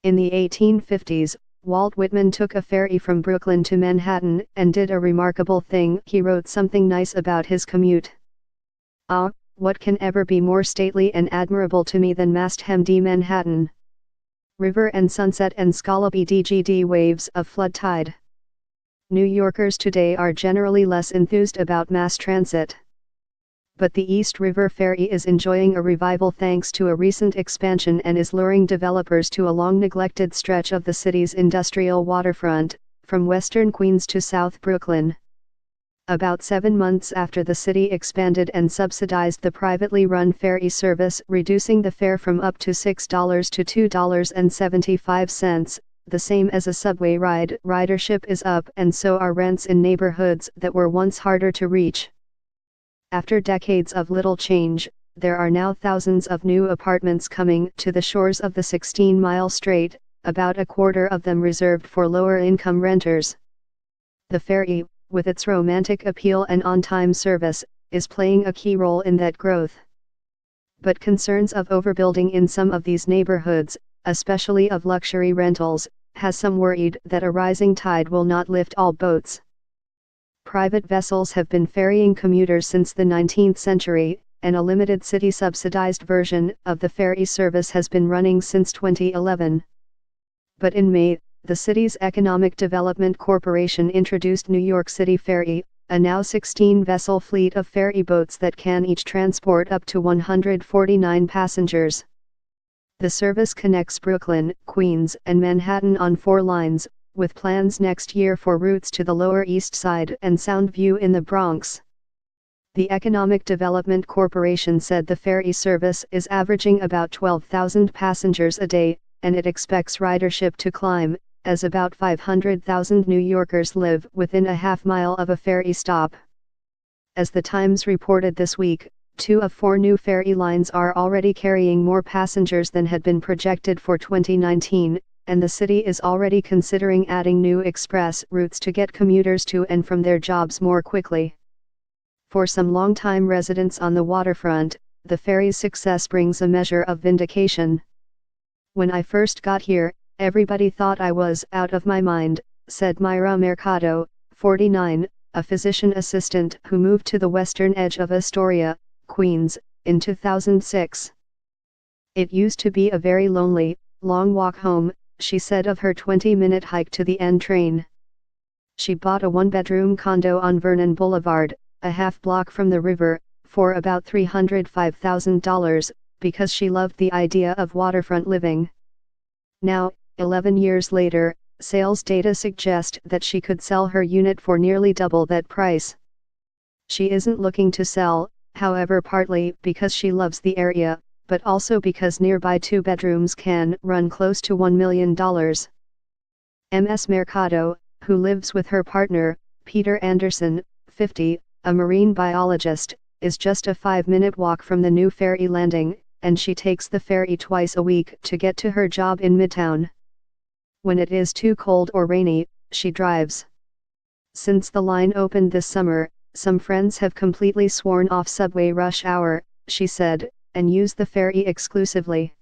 In the 1850s, Walt Whitman took a ferry from Brooklyn to Manhattan and did a remarkable thing. He wrote something nice about his commute. "Ah, what can ever be more stately and admirable to me than Masthead D. Manhattan? River and sunset and scallopy DGD waves of flood tide." New Yorkers today are generally less enthused about mass transit. But the East River Ferry is enjoying a revival thanks to a recent expansion and is luring developers to a long-neglected stretch of the city's industrial waterfront, from western Queens to South Brooklyn. About 7 months after the city expanded and subsidized the privately run ferry service, reducing the fare from up to $6 to $2.75, the same as a subway ride, ridership is up and so are rents in neighborhoods that were once harder to reach. After decades of little change, there are now thousands of new apartments coming to the shores of the 16-mile strait, about a quarter of them reserved for lower-income renters. The ferry, with its romantic appeal and on-time service, is playing a key role in that growth. But concerns of overbuilding in some of these neighborhoods, especially of luxury rentals, has some worried that a rising tide will not lift all boats. Private vessels have been ferrying commuters since the 19th century, and a limited city-subsidized version of the ferry service has been running since 2011. But in May, the city's Economic Development Corporation introduced New York City Ferry, a now 16-vessel fleet of ferry boats that can each transport up to 149 passengers. The service connects Brooklyn, Queens, and Manhattan on 4 lines, with plans next year for routes to the Lower East Side and Soundview in the Bronx. The Economic Development Corporation said the ferry service is averaging about 12,000 passengers a day, and it expects ridership to climb, as about 500,000 New Yorkers live within a half-mile of a ferry stop. As the Times reported this week, 2 of 4 new ferry lines are already carrying more passengers than had been projected for 2019, and the city is already considering adding new express routes to get commuters to and from their jobs more quickly. For some longtime residents on the waterfront, the ferry's success brings a measure of vindication. "When I first got here, everybody thought I was out of my mind," said Myra Mercado, 49, a physician assistant who moved to the western edge of Astoria, Queens, in 2006. "It used to be a very lonely, long walk home," she said of her 20-minute hike to the N train. She bought a 1-bedroom condo on Vernon Boulevard, a half-block from the river, for about $305,000, because she loved the idea of waterfront living. Now, 11 years later, sales data suggest that she could sell her unit for nearly double that price. She isn't looking to sell, however, partly because she loves the area, but also because nearby 2 bedrooms can run close to $1 million. Ms. Mercado, who lives with her partner, Peter Anderson, 50, a marine biologist, is just a 5-minute walk from the new ferry landing, and she takes the ferry twice a week to get to her job in Midtown. When it is too cold or rainy, she drives. "Since the line opened this summer, some friends have completely sworn off subway rush hour," she said, "and use the ferry exclusively.